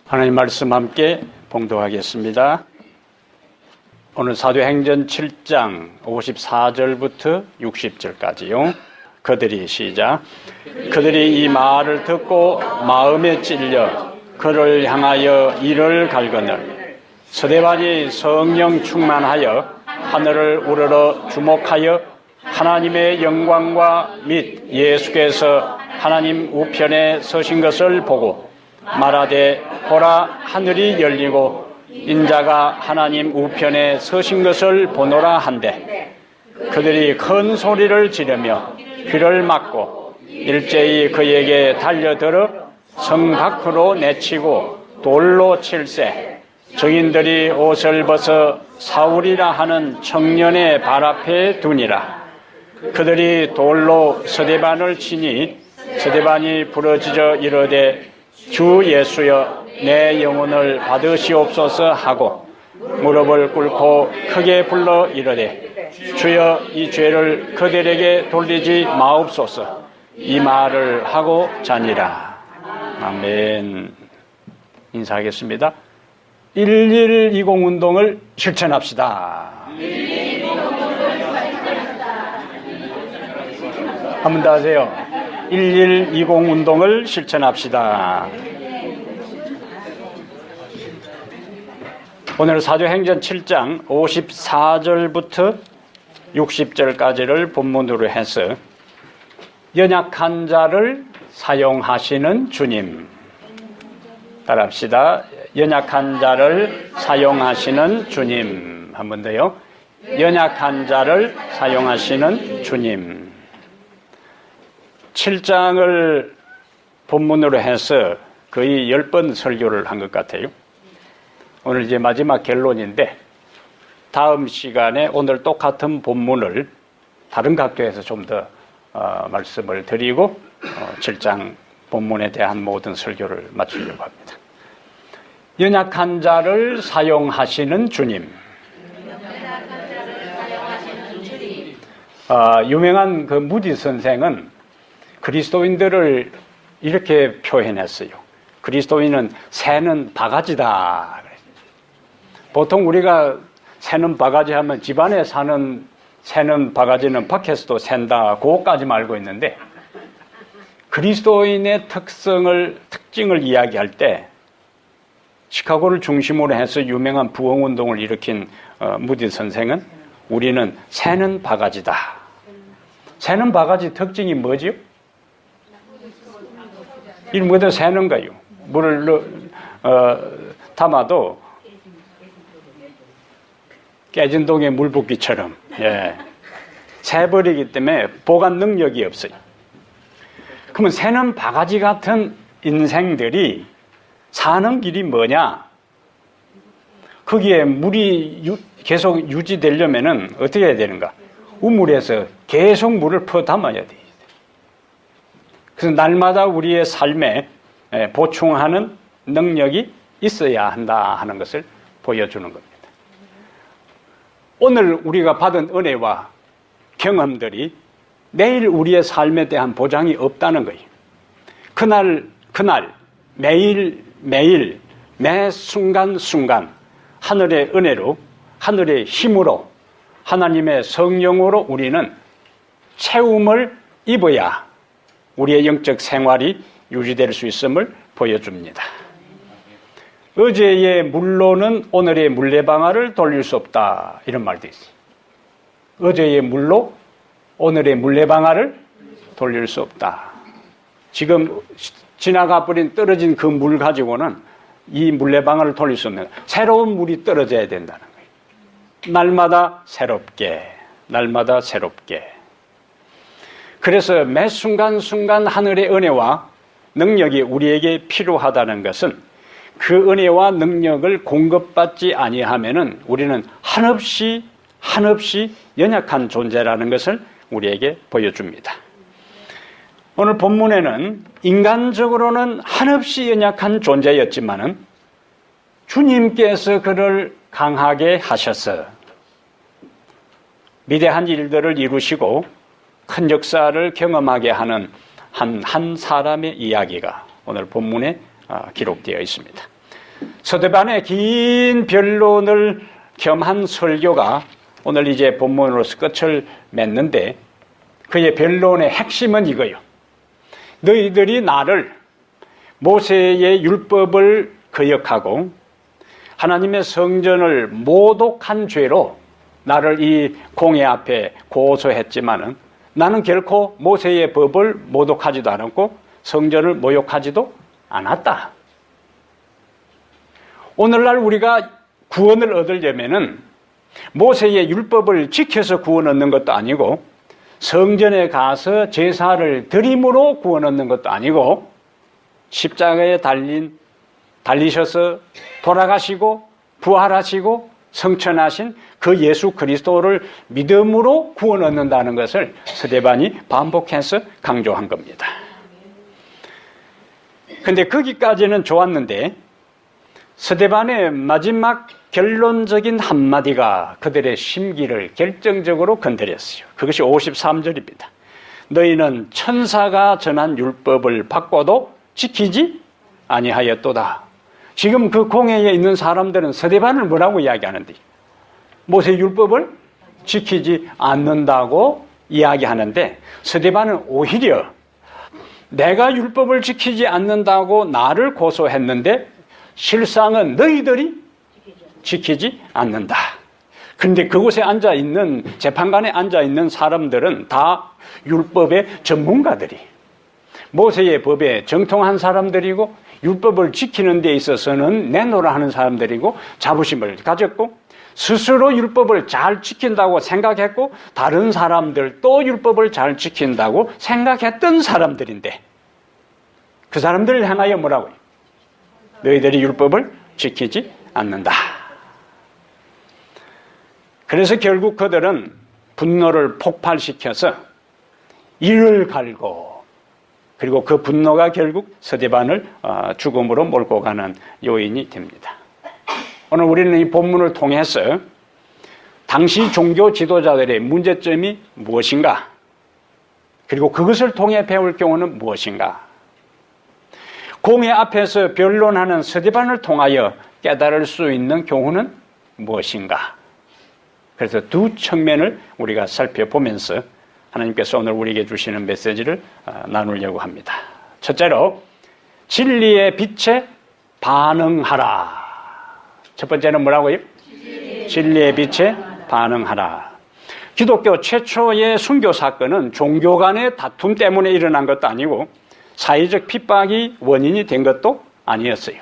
하나님 말씀 함께 봉독하겠습니다. 오늘 사도행전 7장 54절부터 60절까지요. 그들이 시작. 그들이 이 말을 듣고 마음에 찔려 그를 향하여 이를 갈거늘 스데반이 성령 충만하여 하늘을 우러러 주목하여 하나님의 영광과 및 예수께서 하나님 우편에 서신 것을 보고 말하되 보라 하늘이 열리고 인자가 하나님 우편에 서신 것을 보노라 한데 그들이 큰 소리를 지르며 귀를 막고 일제히 그에게 달려들어 성 밖으로 내치고 돌로 칠세 증인들이 옷을 벗어 사울이라 하는 청년의 발 앞에 두니라. 그들이 돌로 스데반을 치니 스데반이 부러지져 이르되 주 예수여 내 영혼을 받으시옵소서 하고 무릎을 꿇고 크게 불러 이르되 주여 이 죄를 그들에게 돌리지 마옵소서 이 말을 하고 자니라. 아멘. 인사하겠습니다. 1120 운동을 실천합시다. 한 번 더 하세요. 1120 운동을 실천합시다. 오늘 사도행전 7장 54절부터 60절까지를 본문으로 해서 연약한 자를 사용하시는 주님. 따라합시다. 연약한 자를 사용하시는 주님. 한 번 더요. 연약한 자를 사용하시는 주님. 7장을 본문으로 해서 거의 10번 설교를 한 것 같아요. 오늘 이제 마지막 결론인데 다음 시간에 오늘 똑같은 본문을 다른 각도에서 좀 더 말씀을 드리고 7장 본문에 대한 모든 설교를 마치려고 합니다. 연약한 자를 사용하시는 주님. 유명한 그 무디 선생은 그리스도인들을 이렇게 표현했어요. 그리스도인은 새는 바가지다. 보통 우리가 새는 바가지 하면 집안에 사는 새는 바가지는 밖에서도 샌다. 그거까지만 알고 있는데 그리스도인의 특징을 이야기할 때 시카고를 중심으로 해서 유명한 부흥운동을 일으킨 무디 선생은 우리는 새는 바가지다. 새는 바가지 특징이 뭐지요? 이 뭐든 새는 거요. 물을 담아도 깨진 동에 물 붓기처럼 새버리기 때문에 보관 능력이 없어요. 그러면 새는 바가지 같은 인생들이 사는 길이 뭐냐? 거기에 물이 계속 유지되려면은 어떻게 해야 되는가? 우물에서 계속 물을 퍼 담아야 돼. 그래서 날마다 우리의 삶에 보충하는 능력이 있어야 한다 하는 것을 보여주는 겁니다. 오늘 우리가 받은 은혜와 경험들이 내일 우리의 삶에 대한 보장이 없다는 거예요. 그날 매일 매 순간순간 하늘의 은혜로 하늘의 힘으로 하나님의 성령으로 우리는 채움을 입어야 우리의 영적 생활이 유지될 수 있음을 보여줍니다. 어제의 물로는 오늘의 물레방아를 돌릴 수 없다. 이런 말도 있어요. 어제의 물로 오늘의 물레방아를 돌릴 수 없다. 지금 지나가 버린 떨어진 그 물 가지고는 이 물레방아를 돌릴 수 없는 거예요. 새로운 물이 떨어져야 된다는 거예요. 날마다 새롭게. 그래서 매 순간순간 하늘의 은혜와 능력이 우리에게 필요하다는 것은 그 은혜와 능력을 공급받지 아니하면은 우리는 한없이 연약한 존재라는 것을 우리에게 보여줍니다. 오늘 본문에는 인간적으로는 한없이 연약한 존재였지만은 주님께서 그를 강하게 하셔서 위대한 일들을 이루시고 큰 역사를 경험하게 하는 한 사람의 이야기가 오늘 본문에 기록되어 있습니다. 서대반의 긴 변론을 겸한 설교가 오늘 이제 본문으로서 끝을 맺는데, 그의 변론의 핵심은 이거예요. 너희들이 나를 모세의 율법을 거역하고 하나님의 성전을 모독한 죄로 나를 이 공회 앞에 고소했지만은 나는 결코 모세의 법을 모독하지도 않았고 성전을 모욕하지도 않았다. 오늘날 우리가 구원을 얻으려면은 모세의 율법을 지켜서 구원 얻는 것도 아니고 성전에 가서 제사를 드림으로 구원 얻는 것도 아니고 십자가에 달리셔서 돌아가시고 부활하시고 성천하신 그 예수 그리스도를 믿음으로 구원 얻는다는 것을 스데반이 반복해서 강조한 겁니다. 근데 거기까지는 좋았는데 스데반의 마지막 결론적인 한마디가 그들의 심기를 결정적으로 건드렸어요. 그것이 53절입니다. 너희는 천사가 전한 율법을 받고도 지키지 아니하였도다. 지금 그 공회에 있는 사람들은 스데반을 뭐라고 이야기하는데, 모세 율법을 지키지 않는다고 이야기하는데, 스데반은 오히려 내가 율법을 지키지 않는다고 나를 고소했는데 실상은 너희들이 지키지 않는다. 그런데 그곳에 앉아있는, 재판관에 앉아있는 사람들은 다 율법의 전문가들이, 모세의 법에 정통한 사람들이고 율법을 지키는 데 있어서는 내노라 하는 사람들이고 자부심을 가졌고 스스로 율법을 잘 지킨다고 생각했고 다른 사람들도 율법을 잘 지킨다고 생각했던 사람들인데, 그 사람들을 향하여 뭐라고요? 너희들이 율법을 지키지 않는다. 그래서 결국 그들은 분노를 폭발시켜서 이를 갈고, 그리고 그 분노가 결국 스데반을 죽음으로 몰고 가는 요인이 됩니다. 오늘 우리는 이 본문을 통해서 당시 종교 지도자들의 문제점이 무엇인가, 그리고 그것을 통해 배울 경우는 무엇인가, 공회 앞에서 변론하는 스데반을 통하여 깨달을 수 있는 교훈은 무엇인가. 그래서 두 측면을 우리가 살펴보면서 하나님께서 오늘 우리에게 주시는 메시지를 나누려고 합니다. 첫째로, 진리의 빛에 반응하라. 첫 번째는 뭐라고요? 진리의 빛에 반응하라. 기독교 최초의 순교 사건은 종교 간의 다툼 때문에 일어난 것도 아니고 사회적 핍박이 원인이 된 것도 아니었어요.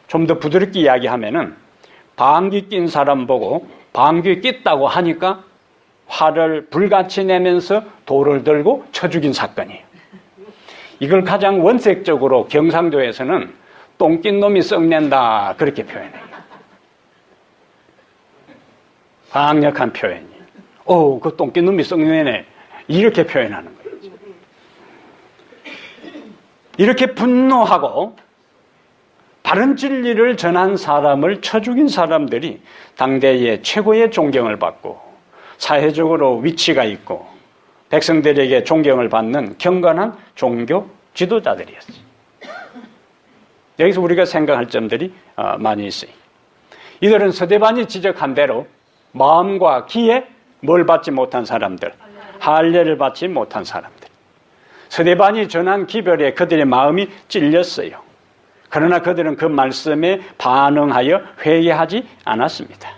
좀 더 부드럽게 이야기하면은 방귀 낀 사람 보고 방귀 꼈다고 하니까 화를 불같이 내면서 돌을 들고 쳐 죽인 사건이에요. 이걸 가장 원색적으로 경상도에서는 똥 낀 놈이 썩낸다 그렇게 표현해요. 강력한 표현이에요. 그 똥 낀 놈이 썩내네 이렇게 표현하는 거예요. 이렇게 분노하고 바른 진리를 전한 사람을 쳐 죽인 사람들이 당대의 최고의 존경을 받고 사회적으로 위치가 있고 백성들에게 존경을 받는 경건한 종교 지도자들이었어요. 여기서 우리가 생각할 점들이 많이 있어요. 이들은 스데반이 지적한 대로 마음과 기에 뭘 받지 못한 사람들, 할례를 받지 못한 사람들. 스데반이 전한 기별에 그들의 마음이 찔렸어요. 그러나 그들은 그 말씀에 반응하여 회개하지 않았습니다.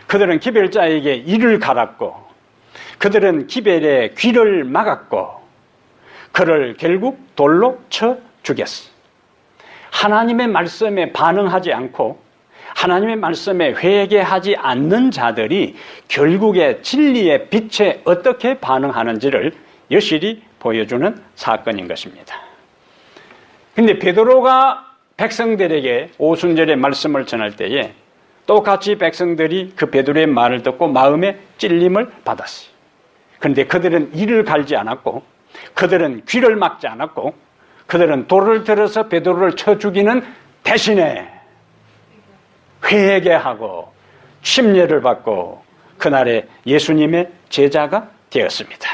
그들은 기별자에게 이를 갈았고 그들은 기별의 귀를 막았고 그를 결국 돌로 쳐 죽였어. 하나님의 말씀에 반응하지 않고 하나님의 말씀에 회개하지 않는 자들이 결국에 진리의 빛에 어떻게 반응하는지를 여실히 보여주는 사건인 것입니다. 그런데 베드로가 백성들에게 오순절의 말씀을 전할 때에 똑같이 백성들이 그 베드로의 말을 듣고 마음에 찔림을 받았어요. 그런데 그들은 이를 갈지 않았고 그들은 귀를 막지 않았고 그들은 돌을 들어서 베드로를 쳐 죽이는 대신에 회개하고 침례를 받고 그날의 예수님의 제자가 되었습니다.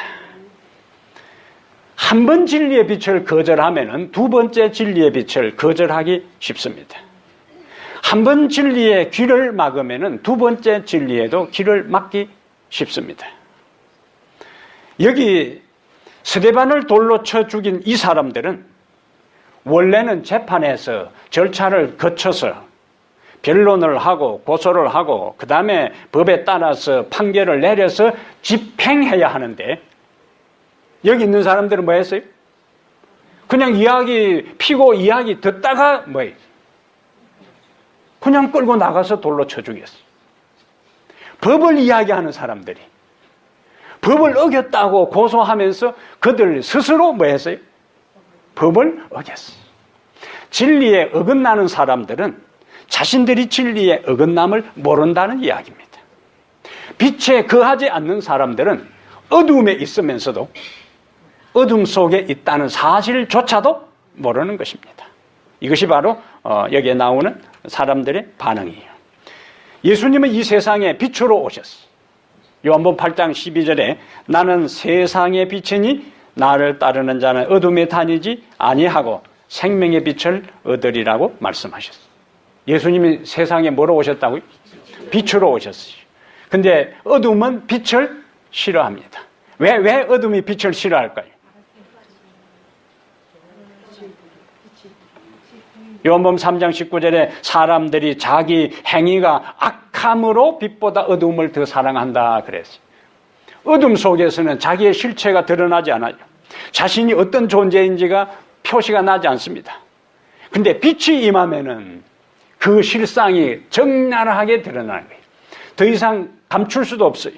한 번 진리의 빛을 거절하면은 두 번째 진리의 빛을 거절하기 쉽습니다. 한 번 진리의 귀를 막으면은 두 번째 진리에도 귀를 막기 쉽습니다. 여기 스데반을 돌로 쳐 죽인 이 사람들은 원래는 재판에서 절차를 거쳐서 변론을 하고 고소를 하고 그 다음에 법에 따라서 판결을 내려서 집행해야 하는데 여기 있는 사람들은 뭐 했어요? 그냥 이야기 피고 이야기 듣다가 뭐예요? 그냥 끌고 나가서 돌로 쳐 죽였어요. 법을 이야기하는 사람들이 법을 어겼다고 고소하면서 그들 스스로 뭐 했어요? 법을 어겼어요. 진리에 어긋나는 사람들은 자신들이 진리에 어긋남을 모른다는 이야기입니다. 빛에 거하지 않는 사람들은 어두움에 있으면서도 어둠 속에 있다는 사실조차도 모르는 것입니다. 이것이 바로 여기에 나오는 사람들의 반응이에요. 예수님은 이 세상에 빛으로 오셨어요. 요한복음 8장 12절에 나는 세상의 빛이니 나를 따르는 자는 어둠에 다니지 아니하고 생명의 빛을 얻으리라고 말씀하셨어요. 예수님이 세상에 뭐로 오셨다고요? 빛으로 오셨어요. 근데 어둠은 빛을 싫어합니다. 왜 어둠이 빛을 싫어할까요? 요한복음 3장 19절에 사람들이 자기 행위가 악함으로 빛보다 어둠을 더 사랑한다 그랬어요. 어둠 속에서는 자기의 실체가 드러나지 않아요. 자신이 어떤 존재인지가 표시가 나지 않습니다. 근데 빛이 임하면은 그 실상이 적나라하게 드러나는 거예요. 더 이상 감출 수도 없어요.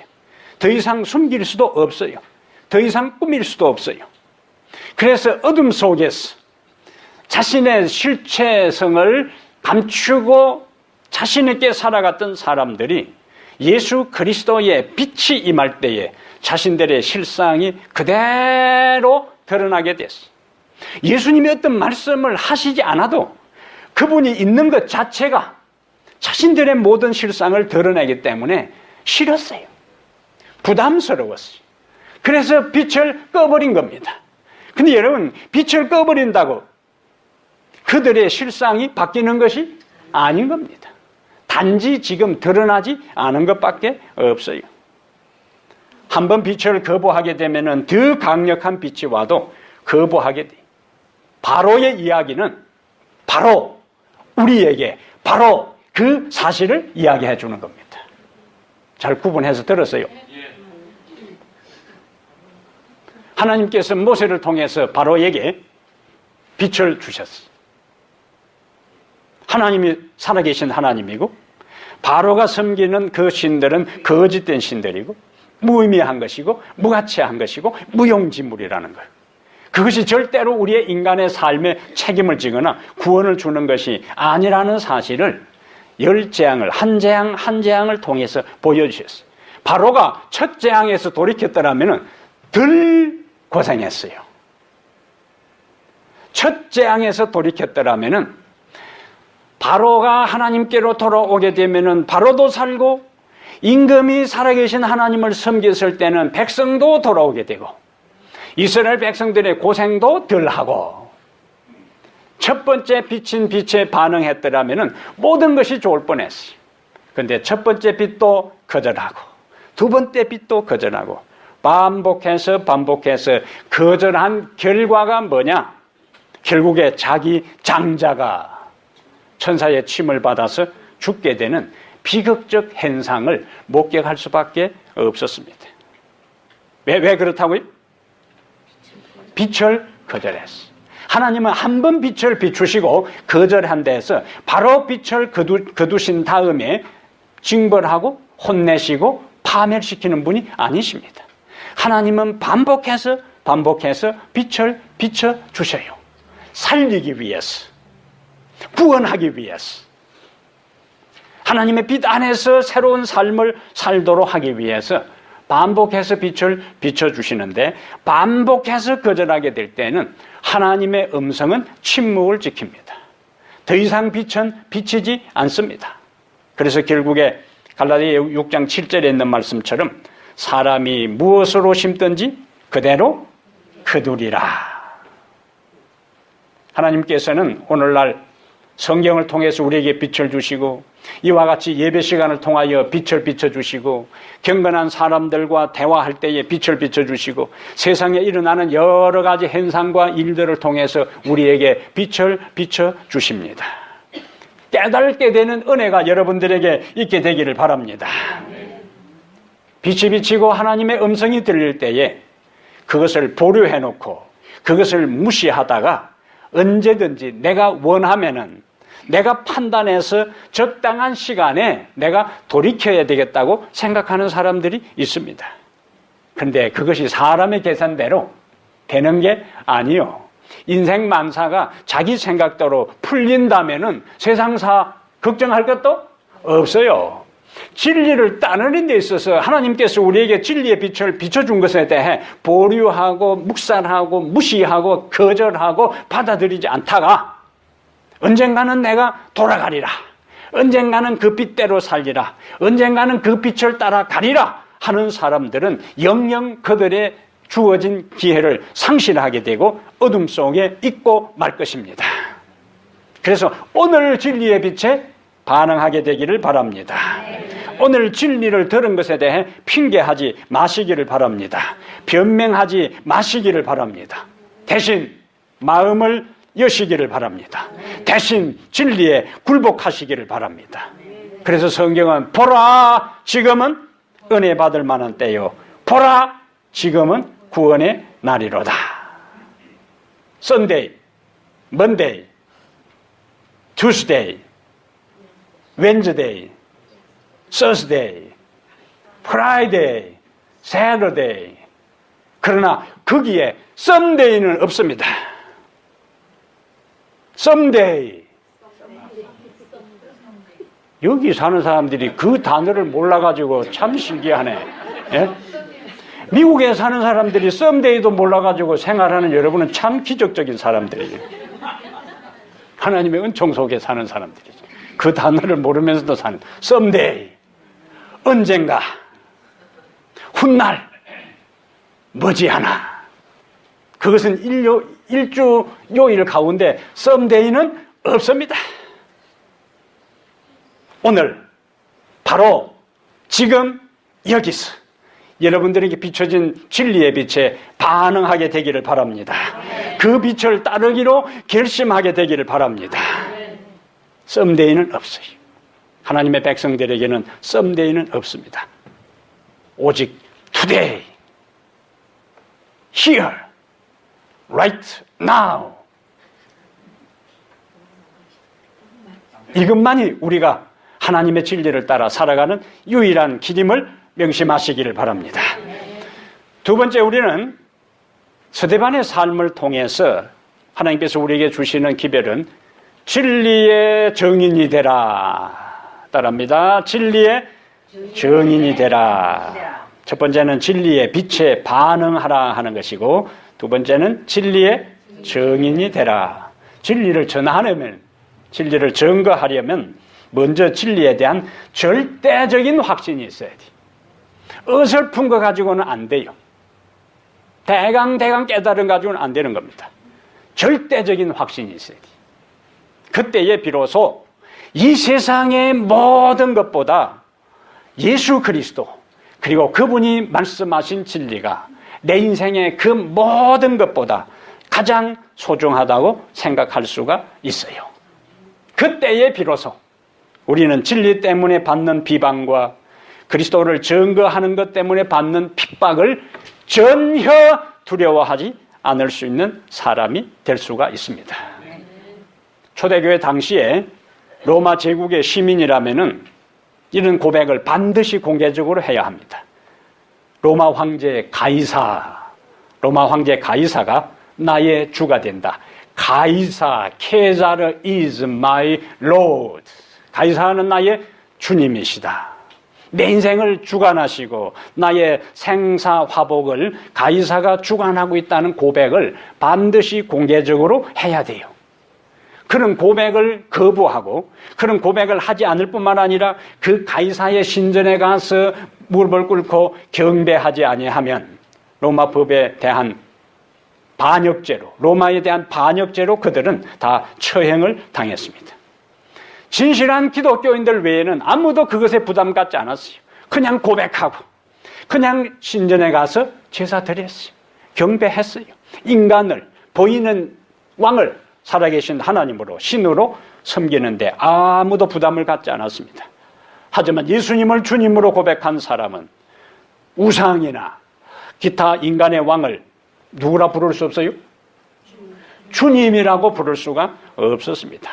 더 이상 숨길 수도 없어요. 더 이상 꾸밀 수도 없어요. 그래서 어둠 속에서 자신의 실체성을 감추고 자신 있게 살아갔던 사람들이 예수 그리스도의 빛이 임할 때에 자신들의 실상이 그대로 드러나게 됐어요. 예수님이 어떤 말씀을 하시지 않아도 그분이 있는 것 자체가 자신들의 모든 실상을 드러내기 때문에 싫었어요. 부담스러웠어요. 그래서 빛을 꺼버린 겁니다. 근데 여러분, 빛을 꺼버린다고 그들의 실상이 바뀌는 것이 아닌 겁니다. 단지 지금 드러나지 않은 것밖에 없어요. 한번 빛을 거부하게 되면 더 강력한 빛이 와도 거부하게 돼요. 바로의 이야기는 바로 우리에게 바로 그 사실을 이야기해 주는 겁니다. 잘 구분해서 들었어요? 하나님께서 모세를 통해서 바로에게 빛을 주셨어요. 하나님이 살아계신 하나님이고 바로가 섬기는 그 신들은 거짓된 신들이고 무의미한 것이고 무가치한 것이고 무용지물이라는 거예요. 그것이 절대로 우리의 인간의 삶에 책임을 지거나 구원을 주는 것이 아니라는 사실을 10재앙을 한 재앙 한 재앙을 통해서 보여주셨어요. 바로가 첫 재앙에서 돌이켰더라면 덜 고생했어요. 첫 재앙에서 돌이켰더라면 바로가 하나님께로 돌아오게 되면 바로도 살고 임금이 살아계신 하나님을 섬겼을 때는 백성도 돌아오게 되고 이스라엘 백성들의 고생도 덜하고 첫 번째 비친 빛에 반응했더라면 모든 것이 좋을 뻔했어요. 그런데 첫 번째 빛도 거절하고 두 번째 빛도 거절하고 반복해서 거절한 결과가 뭐냐? 결국에 자기 장자가 천사의 침을 받아서 죽게 되는 비극적 현상을 목격할 수밖에 없었습니다. 왜 그렇다고요? 빛을 거절했어요. 하나님은 한 번 빛을 비추시고 거절한 데에서 바로 빛을 거두신 다음에 징벌하고 혼내시고 파멸시키는 분이 아니십니다. 하나님은 반복해서 빛을 비춰주셔요. 살리기 위해서, 구원하기 위해서, 하나님의 빛 안에서 새로운 삶을 살도록 하기 위해서 반복해서 빛을 비춰주시는데 반복해서 거절하게 될 때는 하나님의 음성은 침묵을 지킵니다. 더 이상 빛은 비치지 않습니다. 그래서 결국에 갈라디아 6장 7절에 있는 말씀처럼 사람이 무엇으로 심든지 그대로 거두리라. 하나님께서는 오늘날 성경을 통해서 우리에게 빛을 주시고 이와 같이 예배 시간을 통하여 빛을 비춰주시고 경건한 사람들과 대화할 때에 빛을 비춰주시고 세상에 일어나는 여러 가지 현상과 일들을 통해서 우리에게 빛을 비춰주십니다. 깨닫게 되는 은혜가 여러분들에게 있게 되기를 바랍니다. 빛이 비치고 하나님의 음성이 들릴 때에 그것을 보류해놓고 그것을 무시하다가 언제든지 내가 원하면은 내가 판단해서 적당한 시간에 내가 돌이켜야 되겠다고 생각하는 사람들이 있습니다. 그런데 그것이 사람의 계산대로 되는 게 아니요. 인생 만사가 자기 생각대로 풀린다면은 세상사 걱정할 것도 없어요. 진리를 따르는 데 있어서 하나님께서 우리에게 진리의 빛을 비춰준 것에 대해 보류하고 묵살하고 무시하고 거절하고 받아들이지 않다가 언젠가는 내가 돌아가리라, 언젠가는 그 빛대로 살리라, 언젠가는 그 빛을 따라가리라 하는 사람들은 영영 그들의 주어진 기회를 상실하게 되고 어둠 속에 있고 말 것입니다. 그래서 오늘 진리의 빛에 반응하게 되기를 바랍니다. 오늘 진리를 들은 것에 대해 핑계하지 마시기를 바랍니다. 변명하지 마시기를 바랍니다. 대신 마음을 여시기를 바랍니다. 대신 진리에 굴복하시기를 바랍니다. 그래서 성경은 보라 지금은 은혜 받을 만한 때요, 보라 지금은 구원의 날이로다. Sunday, Monday, Tuesday, Wednesday, Thursday, Friday, Saturday. 그러나 거기에 Sunday는 없습니다. Someday. 여기 사는 사람들이 그 단어를 몰라가지고 참 신기하네. 예? 미국에 사는 사람들이 썸데이도 몰라가지고 생활하는 여러분은 참 기적적인 사람들이에요. 하나님의 은총 속에 사는 사람들이죠. 그 단어를 모르면서도 사는 썸데이, 언젠가, 훗날, 머지않아. 그것은 일주 요일 가운데 썸데이는 없습니다. 오늘 바로 지금 여기서 여러분들에게 비춰진 진리의 빛에 반응하게 되기를 바랍니다. 그 빛을 따르기로 결심하게 되기를 바랍니다. 썸데이는 없어요. 하나님의 백성들에게는 썸데이는 없습니다. 오직 today, here, right now. 이것만이 우리가 하나님의 진리를 따라 살아가는 유일한 길임을 명심하시기를 바랍니다. 두 번째, 우리는 스데반의 삶을 통해서 하나님께서 우리에게 주시는 기별은 진리의 정인이 되라. 따라합니다. 진리의 정인이 되라. 첫 번째는 진리의 빛에 반응하라 하는 것이고, 두 번째는 진리의 정인이 되라. 진리를 전하려면, 진리를 증거하려면 먼저 진리에 대한 절대적인 확신이 있어야 돼. 어설픈 거 가지고는 안 돼요. 대강 깨달은 가지고는 안 되는 겁니다. 절대적인 확신이 있어야 돼. 그때에 비로소 이 세상의 모든 것보다 예수 그리스도, 그리고 그분이 말씀하신 진리가 내 인생의 그 모든 것보다 가장 소중하다고 생각할 수가 있어요. 그때에 비로소 우리는 진리 때문에 받는 비방과 그리스도를 증거하는 것 때문에 받는 핍박을 전혀 두려워하지 않을 수 있는 사람이 될 수가 있습니다. 초대교회 당시에 로마 제국의 시민이라면은 이런 고백을 반드시 공개적으로 해야 합니다. 로마 황제 가이사가 나의 주가 된다. 가이사, 케자르 is my lord. 가이사는 나의 주님이시다. 내 인생을 주관하시고 나의 생사화복을 가이사가 주관하고 있다는 고백을 반드시 공개적으로 해야 돼요. 그런 고백을 거부하고 그런 고백을 하지 않을 뿐만 아니라 그 가이사의 신전에 가서 무릎을 꿇고 경배하지 아니하면 로마 법에 대한 반역죄로, 로마에 대한 반역죄로 그들은 다 처형을 당했습니다. 진실한 기독교인들 외에는 아무도 그것에 부담 갖지 않았어요. 그냥 고백하고 그냥 신전에 가서 제사 드렸어요. 경배했어요. 인간을, 보이는 왕을 살아계신 하나님으로, 신으로 섬기는데 아무도 부담을 갖지 않았습니다. 하지만 예수님을 주님으로 고백한 사람은 우상이나 기타 인간의 왕을 누구라 부를 수 없어요? 주님이라고 부를 수가 없었습니다.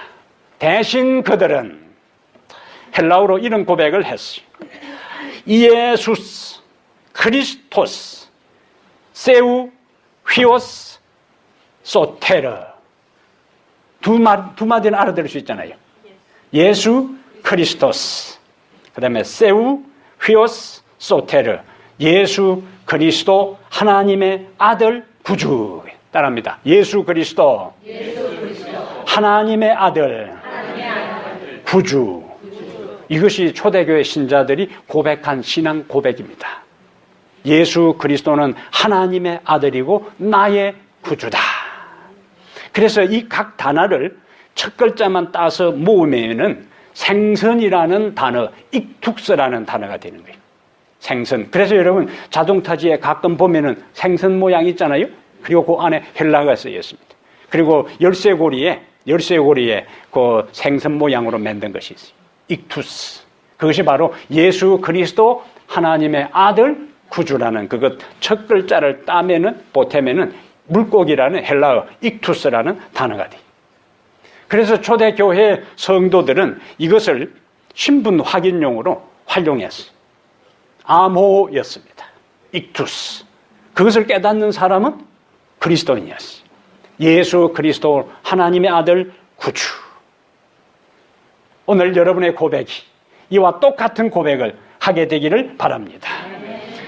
대신 그들은 헬라어로 이런 고백을 했어요. 이에수스 크리스토스 세우 휘오스 소테르. 두 마디는 알아들을 수 있잖아요. 예수 그리스도스, 그 다음에 세우 휘오스 소테르. 예수 그리스도 하나님의 아들 구주. 따라합니다. 예수 그리스도, 하나님의 아들 구주. 이것이 초대교회 신자들이 고백한 신앙 고백입니다. 예수 그리스도는 하나님의 아들이고 나의 구주다. 그래서 이 각 단어를 첫 글자만 따서 모으면은 생선이라는 단어, 익툭스라는 단어가 되는 거예요. 생선. 그래서 여러분 자동차지에 가끔 보면은 생선 모양 있잖아요. 그리고 그 안에 헬라어가 쓰여 있습니다. 그리고 열쇠고리에 그 생선 모양으로 만든 것이 있어요. 익투스. 그것이 바로 예수 그리스도 하나님의 아들 구주라는 그것 첫 글자를 따면은 보태면은 물고기라는 헬라어 익투스라는 단어가 돼요. 그래서 초대교회 성도들은 이것을 신분 확인용으로 활용했어요. 암호였습니다. 익투스. 그것을 깨닫는 사람은 그리스도인이었어요. 예수 그리스도 하나님의 아들 구주. 오늘 여러분의 고백이 이와 똑같은 고백을 하게 되기를 바랍니다.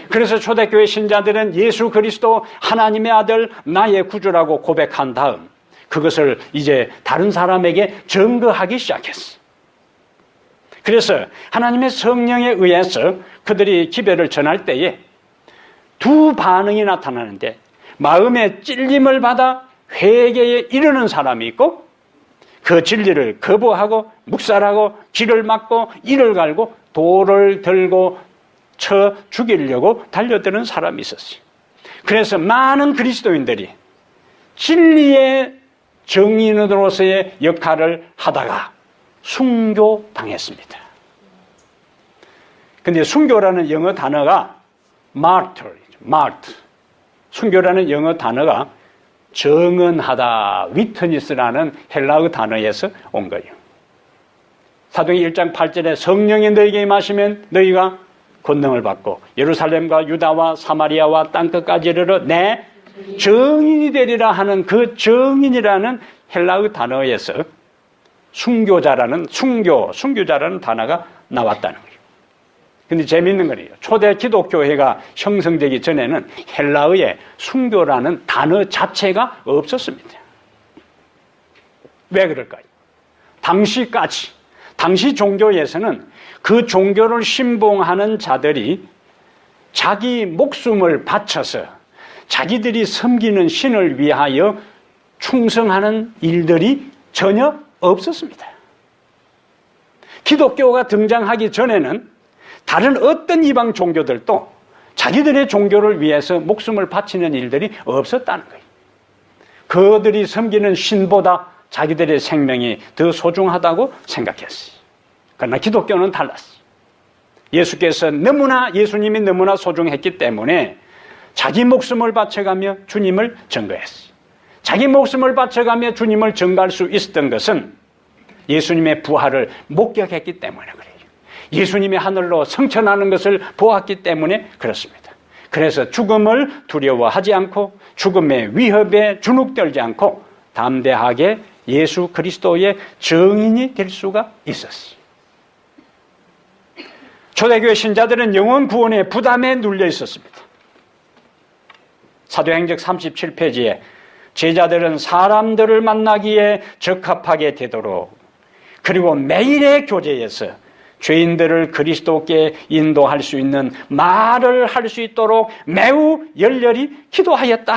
그래서 초대교회 신자들은 예수 그리스도 하나님의 아들 나의 구주라고 고백한 다음 그것을 이제 다른 사람에게 증거하기 시작했어요. 그래서 하나님의 성령에 의해서 그들이 기별을 전할 때에 두 반응이 나타나는데 마음의 찔림을 받아 회개에 이르는 사람이 있고 그 진리를 거부하고 묵살하고 길을 막고 이를 갈고 돌을 들고 쳐 죽이려고 달려드는 사람이 있었어요. 그래서 많은 그리스도인들이 진리의 정인으로서의 역할을 하다가 순교당했습니다. 근데 순교라는 영어 단어가 martyr. 순교라는 영어 단어가 정언하다, 위트니스라는 헬라어 단어에서 온 거예요. 사도행 1장 8절에 성령이 너희에게 임하시면 너희가 권능을 받고 예루살렘과 유다와 사마리아와 땅끝까지 이르러 내 정인이 되리라 하는 그 정인이라는 헬라어 단어에서 순교자라는 단어가 나왔다는 거예요. 근데 재미있는 거예요. 초대 기독교회가 형성되기 전에는 헬라어에 순교라는 단어 자체가 없었습니다. 왜 그럴까요? 당시 종교에서는 그 종교를 신봉하는 자들이 자기 목숨을 바쳐서 자기들이 섬기는 신을 위하여 충성하는 일들이 전혀 없었습니다. 기독교가 등장하기 전에는 다른 어떤 이방 종교들도 자기들의 종교를 위해서 목숨을 바치는 일들이 없었다는 거예요. 그들이 섬기는 신보다 자기들의 생명이 더 소중하다고 생각했어요. 그러나 기독교는 달랐어요. 예수님이 너무나 소중했기 때문에 자기 목숨을 바쳐가며 주님을 증거했어요. 자기 목숨을 바쳐가며 주님을 증거할 수 있었던 것은 예수님의 부활을 목격했기 때문에 그래요. 예수님이 하늘로 승천하는 것을 보았기 때문에 그렇습니다. 그래서 죽음을 두려워하지 않고 죽음의 위협에 주눅들지 않고 담대하게 예수 그리스도의 증인이 될 수가 있었어요. 초대교회 신자들은 영혼 구원의 부담에 눌려 있었습니다. 사도행적 37페이지에 제자들은 사람들을 만나기에 적합하게 되도록 그리고 매일의 교제에서 죄인들을 그리스도께 인도할 수 있는 말을 할 수 있도록 매우 열렬히 기도하였다.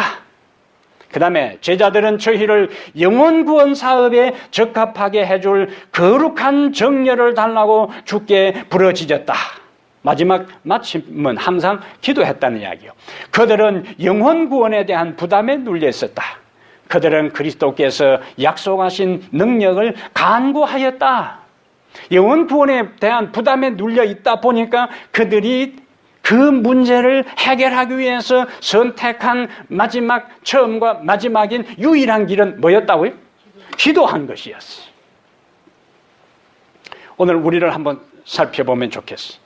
그 다음에 제자들은 저희를 영혼구원 사업에 적합하게 해줄 거룩한 정렬을 달라고 주께 부르짖었다. 마지막 마침은 항상 기도했다는 이야기요. 그들은 영혼구원에 대한 부담에 눌려 있었다. 그들은 그리스도께서 약속하신 능력을 간구하였다. 영혼구원에 대한 부담에 눌려 있다 보니까 그들이 그 문제를 해결하기 위해서 선택한 마지막, 처음과 마지막인 유일한 길은 뭐였다고요? 기도한 것이었어요. 오늘 우리를 한번 살펴보면 좋겠어요.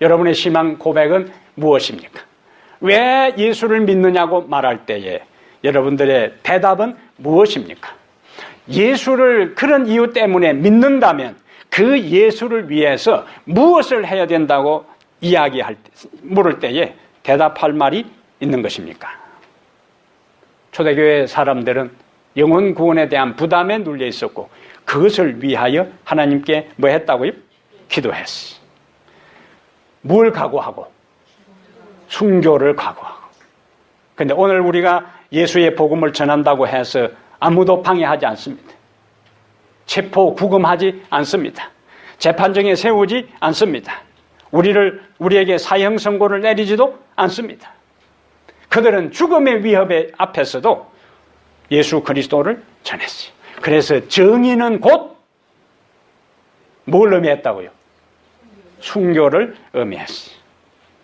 여러분의 신앙 고백은 무엇입니까? 왜 예수를 믿느냐고 말할 때에 여러분들의 대답은 무엇입니까? 예수를 그런 이유 때문에 믿는다면 그 예수를 위해서 무엇을 해야 된다고 물을 때에 대답할 말이 있는 것입니까? 초대교회 사람들은 영혼 구원에 대한 부담에 눌려 있었고 그것을 위하여 하나님께 뭐 했다고요? 기도했어. 뭘 각오하고? 순교를 각오하고. 그런데 오늘 우리가 예수의 복음을 전한다고 해서 아무도 방해하지 않습니다. 체포, 구금하지 않습니다. 재판정에 세우지 않습니다. 우리에게 사형 선고를 내리지도 않습니다. 그들은 죽음의 위협 앞에서도 예수 그리스도를 전했어요. 그래서 정의는 곧 뭘 의미했다고요? 순교를 의미했어요.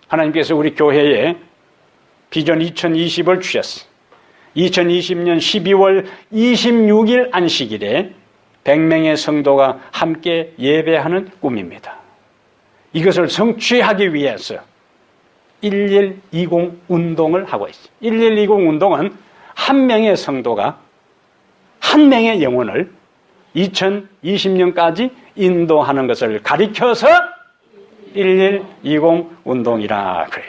하나님께서 우리 교회에 비전 2020을 주셨어요. 2020년 12월 26일 안식일에 100명의 성도가 함께 예배하는 꿈입니다. 이것을 성취하기 위해서 1120 운동을 하고 있어요. 1120 운동은 한 명의 성도가 한 명의 영혼을 2020년까지 인도하는 것을 가리켜서 1120 운동이라 그래요.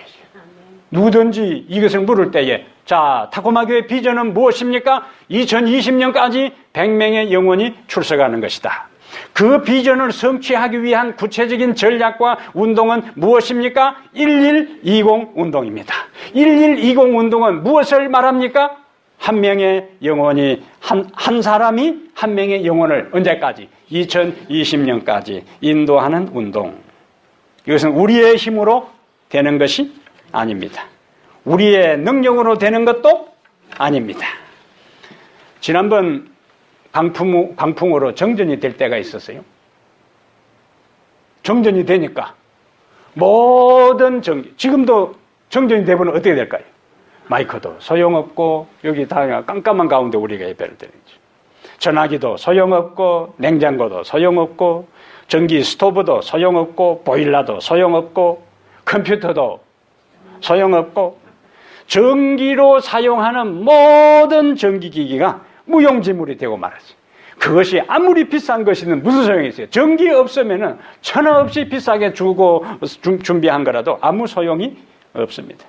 누구든지 이것을 물을 때에 자, 타코마교의 비전은 무엇입니까? 2020년까지 100명의 영혼이 출석하는 것이다. 그 비전을 성취하기 위한 구체적인 전략과 운동은 무엇입니까? 1120 운동입니다. 1120 운동은 무엇을 말합니까? 한 명의 영혼이, 한 사람이 한 명의 영혼을 언제까지? 2020년까지 인도하는 운동. 이것은 우리의 힘으로 되는 것이 아닙니다. 우리의 능력으로 되는 것도 아닙니다. 지난번 강풍으로 정전이 될 때가 있었어요. 정전이 되니까 모든 지금도 정전이 되면 어떻게 될까요? 마이크도 소용없고 여기 다 깜깜한 가운데 우리가 예배를 드리죠. 전화기도 소용없고 냉장고도 소용없고 전기 스토브도 소용없고 보일러도 소용없고 컴퓨터도 소용없고 전기로 사용하는 모든 전기기기가 무용지물이 되고 말았어요. 그것이 아무리 비싼 것이든 무슨 소용이 있어요? 전기 없으면 천하 없이 비싸게 주고 준비한 거라도 아무 소용이 없습니다.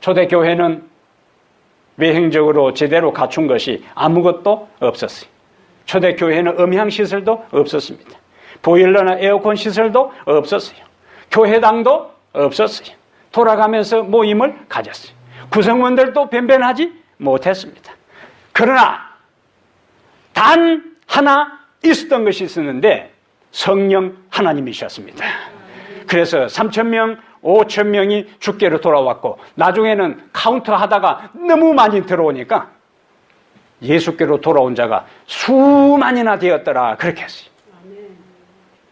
초대교회는 외형적으로 제대로 갖춘 것이 아무것도 없었어요. 초대교회는 음향시설도 없었습니다. 보일러나 에어컨 시설도 없었어요. 교회당도 없었어요. 돌아가면서 모임을 가졌어요. 구성원들도 변변하지 못했습니다. 그러나 단 하나 있었던 것이 있었는데 성령 하나님이셨습니다. 그래서 3,000명, 5,000명이 주께로 돌아왔고 나중에는 카운트 하다가 너무 많이 들어오니까 예수께로 돌아온 자가 수만이나 되었더라 그렇게 했어요.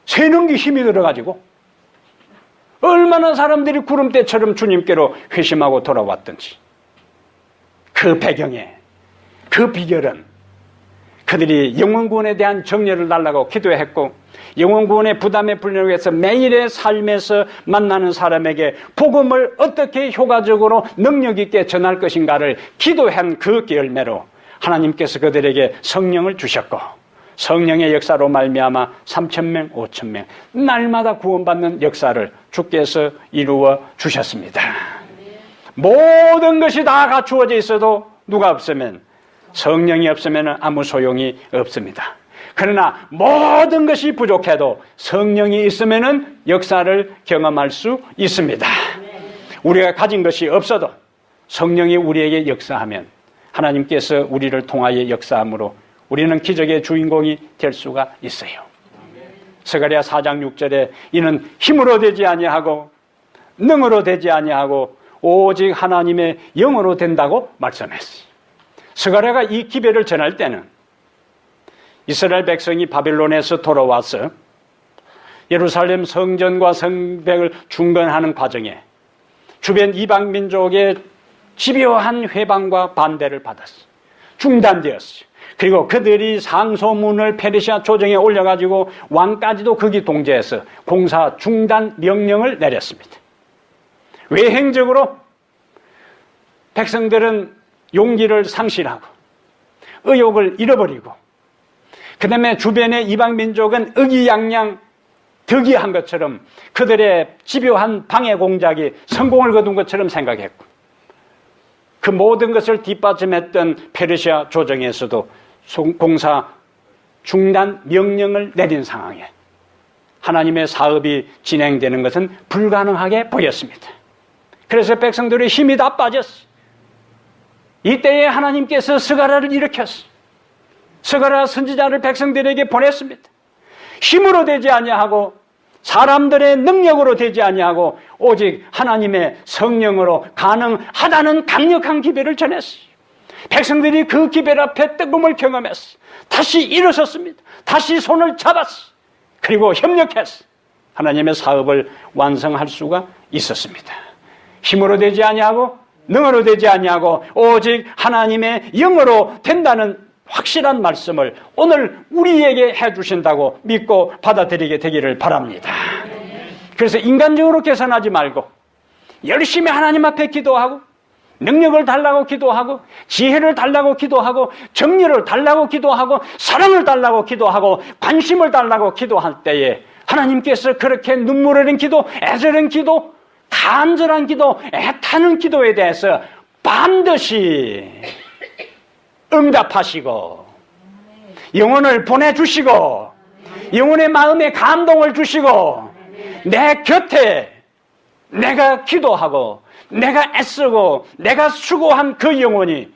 세는 게 힘이 들어가지고 얼마나 사람들이 구름대처럼 주님께로 회심하고 돌아왔던지. 그 배경에 그 비결은 그들이 영혼구원에 대한 정렬을 달라고 기도했고 영혼구원의 부담에 풀려고 해서 매일의 삶에서 만나는 사람에게 복음을 어떻게 효과적으로 능력 있게 전할 것인가를 기도한 그 열매로 하나님께서 그들에게 성령을 주셨고 성령의 역사로 말미암아 3,000명, 5,000명 날마다 구원받는 역사를 주께서 이루어 주셨습니다. 모든 것이 다 갖추어져 있어도 누가 없으면 성령이 없으면 아무 소용이 없습니다. 그러나 모든 것이 부족해도 성령이 있으면 역사를 경험할 수 있습니다. 우리가 가진 것이 없어도 성령이 우리에게 역사하면 하나님께서 우리를 통하여 역사함으로 우리는 기적의 주인공이 될 수가 있어요. 스가랴 4장 6절에 이는 힘으로 되지 아니하고 능으로 되지 아니하고 오직 하나님의 영으로 된다고 말씀했어요. 스가랴가 이 기별을 전할 때는 이스라엘 백성이 바빌론에서 돌아와서 예루살렘 성전과 성벽을 중건하는 과정에 주변 이방 민족의 집요한 회방과 반대를 받았어요. 중단되었어요. 그리고 그들이 상소문을 페르시아 조정에 올려가지고 왕까지도 거기 동조해서 공사 중단 명령을 내렸습니다. 외행적으로 백성들은 용기를 상실하고 의욕을 잃어버리고 그 다음에 주변의 이방 민족은 의기양양 득이한 것처럼 그들의 집요한 방해 공작이 성공을 거둔 것처럼 생각했고 그 모든 것을 뒷받침했던 페르시아 조정에서도 공사 중단 명령을 내린 상황에 하나님의 사업이 진행되는 것은 불가능하게 보였습니다. 그래서 백성들의 힘이 다 빠졌어요. 이때에 하나님께서 스가랴를 일으켰어요. 스가랴 선지자를 백성들에게 보냈습니다. 힘으로 되지 아니하고 사람들의 능력으로 되지 아니하고 오직 하나님의 성령으로 가능하다는 강력한 기별을 전했어요. 백성들이 그 기별 앞에 뜨거움을 경험했어요. 다시 일어섰습니다. 다시 손을 잡았어요. 그리고 협력했어요. 하나님의 사업을 완성할 수가 있었습니다. 힘으로 되지 아니하고 능으로 되지 아니하고 오직 하나님의 영으로 된다는 확실한 말씀을 오늘 우리에게 해주신다고 믿고 받아들이게 되기를 바랍니다. 그래서 인간적으로 계산하지 말고 열심히 하나님 앞에 기도하고 능력을 달라고 기도하고 지혜를 달라고 기도하고 정리를 달라고 기도하고 사랑을 달라고 기도하고 관심을 달라고 기도할 때에 하나님께서 그렇게 눈물 흘린 기도, 애절한 기도, 간절한 기도, 애타는 기도에 대해서 반드시 응답하시고 영혼을 보내주시고 영혼의 마음에 감동을 주시고 내 곁에 내가 기도하고 내가 애쓰고 내가 수고한 그 영혼이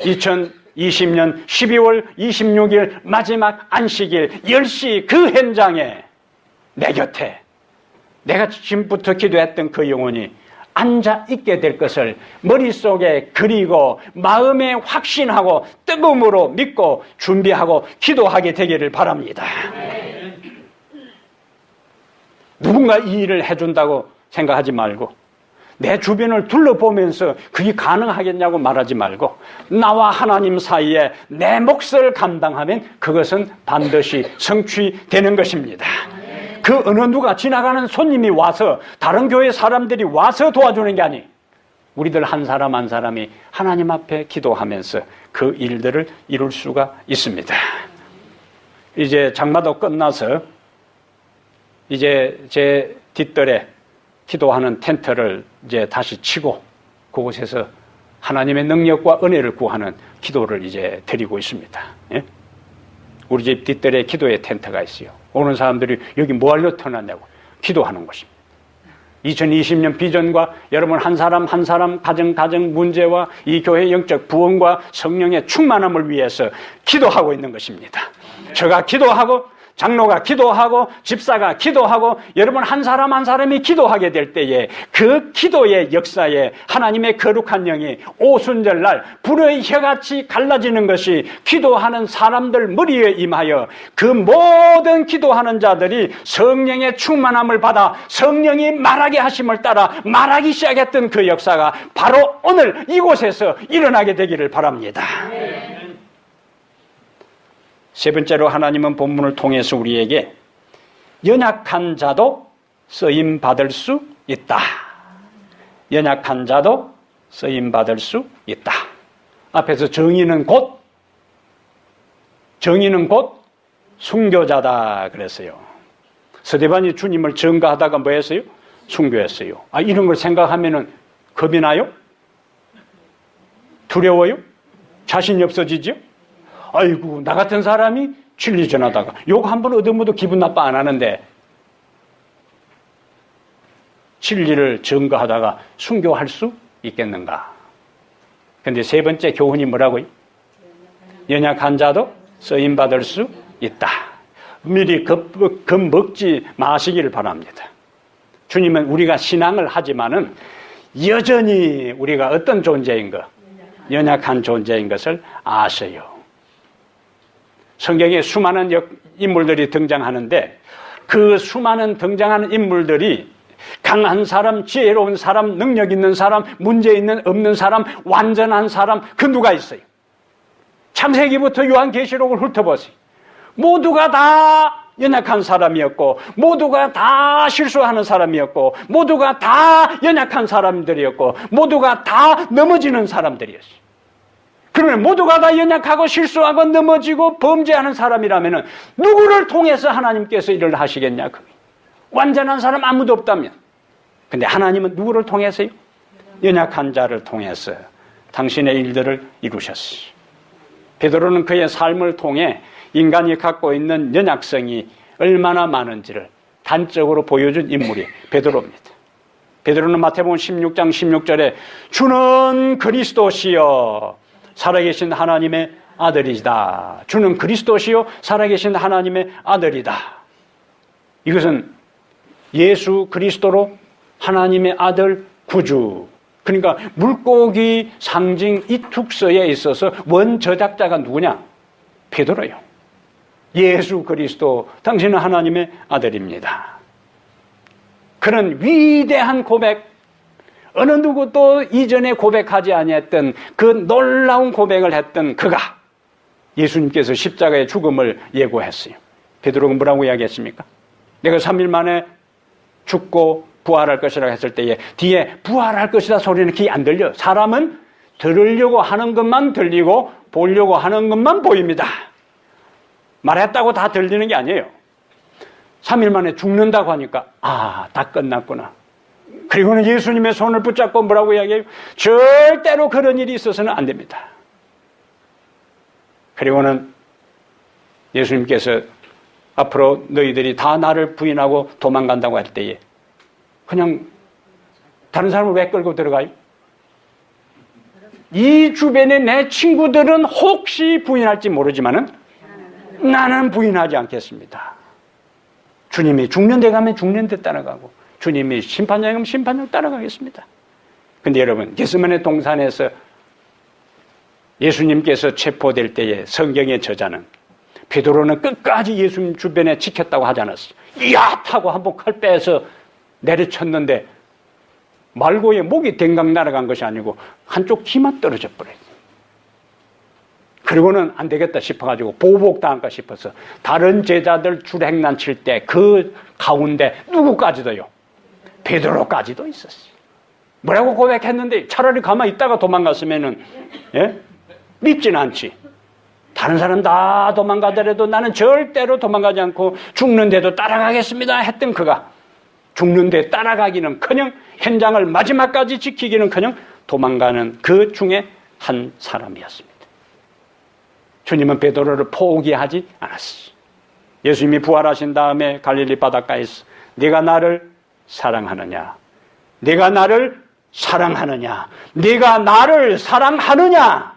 2020년 12월 26일 마지막 안식일 10시 그 현장에 내 곁에 내가 지금부터 기도했던 그 영혼이 앉아 있게 될 것을 머릿속에 그리고 마음에 확신하고 뜨거움으로 믿고 준비하고 기도하게 되기를 바랍니다. 누군가 이 일을 해준다고 생각하지 말고 내 주변을 둘러보면서 그게 가능하겠냐고 말하지 말고 나와 하나님 사이에 내 몫을 감당하면 그것은 반드시 성취되는 것입니다. 그 어느 누가 지나가는 손님이 와서 다른 교회 사람들이 와서 도와주는 게 아니 우리들 한 사람 한 사람이 하나님 앞에 기도하면서 그 일들을 이룰 수가 있습니다. 이제 장마도 끝나서 이제 제 뒷뜰에 기도하는 텐트를 이제 다시 치고 그곳에서 하나님의 능력과 은혜를 구하는 기도를 이제 드리고 있습니다. 예? 우리 집 뒷뜰에 기도의 텐트가 있어요. 오는 사람들이 여기 뭐 하려 터놨냐고 기도하는 것입니다. 2020년 비전과 여러분 한 사람 한 사람 가정 문제와 이 교회의 영적 부흥과 성령의 충만함을 위해서 기도하고 있는 것입니다. 제가 기도하고 장로가 기도하고 집사가 기도하고 여러분 한 사람 한 사람이 기도하게 될 때에 그 기도의 역사에 하나님의 거룩한 영이 오순절날 불의 혀같이 갈라지는 것이 기도하는 사람들 머리에 임하여 그 모든 기도하는 자들이 성령의 충만함을 받아 성령이 말하게 하심을 따라 말하기 시작했던 그 역사가 바로 오늘 이곳에서 일어나게 되기를 바랍니다. 세 번째로 하나님은 본문을 통해서 우리에게 연약한 자도 쓰임받을 수 있다. 연약한 자도 쓰임받을 수 있다. 앞에서 정의는 곧 순교자다 그랬어요. 스데반이 주님을 증거하다가 뭐 했어요? 순교했어요. 이런 걸 생각하면은 겁이 나요? 두려워요? 자신이 없어지죠? 아이고 나 같은 사람이 진리 전하다가 욕 한 번 얻으면 기분 나빠 안 하는데 진리를 증거하다가 순교할 수 있겠는가? 근데 세 번째 교훈이 뭐라고요? 연약한 자도 쓰임받을 수 있다. 미리 겁먹지 마시기를 바랍니다. 주님은 우리가 신앙을 하지만은 여전히 우리가 어떤 존재인 것, 연약한 존재인 것을 아세요. 성경에 수많은 인물들이 등장하는데 그 수많은 등장하는 인물들이 강한 사람, 지혜로운 사람, 능력 있는 사람, 문제 있는 없는 사람, 완전한 사람, 그 누가 있어요? 창세기부터 요한계시록을 훑어보세요. 모두가 다 연약한 사람이었고, 모두가 다 실수하는 사람이었고, 모두가 다 연약한 사람들이었고, 모두가 다 넘어지는 사람들이었어요. 그러면 모두가 다 연약하고 실수하고 넘어지고 범죄하는 사람이라면 누구를 통해서 하나님께서 일을 하시겠냐? 완전한 사람 아무도 없다면. 근데 하나님은 누구를 통해서요? 연약한 자를 통해서 당신의 일들을 이루셨어요. 베드로는 그의 삶을 통해 인간이 갖고 있는 연약성이 얼마나 많은지를 단적으로 보여준 인물이 베드로입니다. 베드로는 마태복음 16장 16절에 주는 그리스도시여 살아계신 하나님의 아들이다. 주는 그리스도시요 살아계신 하나님의 아들이다. 이것은 예수 그리스도로 하나님의 아들 구주, 그러니까 물고기 상징 이특서에 있어서 원저작자가 누구냐? 베드로요. 예수 그리스도 당신은 하나님의 아들입니다. 그런 위대한 고백, 어느 누구도 이전에 고백하지 아니했던 그 놀라운 고백을 했던 그가 예수님께서 십자가의 죽음을 예고했어요. 베드로가 뭐라고 이야기했습니까? 내가 3일 만에 죽고 부활할 것이라고 했을 때에 뒤에 부활할 것이다 소리는 귀 안 들려. 사람은 들으려고 하는 것만 들리고 보려고 하는 것만 보입니다. 말했다고 다 들리는 게 아니에요. 3일 만에 죽는다고 하니까 다 끝났구나. 그리고는 예수님의 손을 붙잡고 뭐라고 이야기해요? 절대로 그런 일이 있어서는 안 됩니다. 그리고는 예수님께서 앞으로 너희들이 다 나를 부인하고 도망간다고 할 때에 그냥 다른 사람을 왜 끌고 들어가요? 이 주변에 내 친구들은 혹시 부인할지 모르지만은 나는 부인하지 않겠습니다. 주님이 죽는 데 가면 죽는 데 따라가고 주님이 심판장에 가면 심판장 따라가겠습니다. 근데 여러분, 겟세마네 동산에서 예수님께서 체포될 때에 성경의 저자는 베드로는 끝까지 예수님 주변에 지켰다고 하지 않았어요. 이야! 타고 한번 칼 빼서 내려쳤는데 말고의 목이 댕강 날아간 것이 아니고 한쪽 귀만 떨어져 버려요. 그리고는 안 되겠다 싶어가지고 보복당할까 싶어서 다른 제자들 줄행난 칠 때 그 가운데 누구까지도요? 베드로까지도 있었어요. 뭐라고 고백했는데 차라리 가만히 있다가 도망갔으면은 밉진 않지. 다른 사람 다 도망가더라도 나는 절대로 도망가지 않고 죽는데도 따라가겠습니다 했던 그가 죽는데 따라가기는커녕 현장을 마지막까지 지키기는커녕 도망가는 그 중에 한 사람이었습니다. 주님은 베드로를 포기하지 않았어요. 예수님이 부활하신 다음에 갈릴리 바닷가에서 네가 나를 사랑하느냐? 네가 나를 사랑하느냐? 네가 나를 사랑하느냐?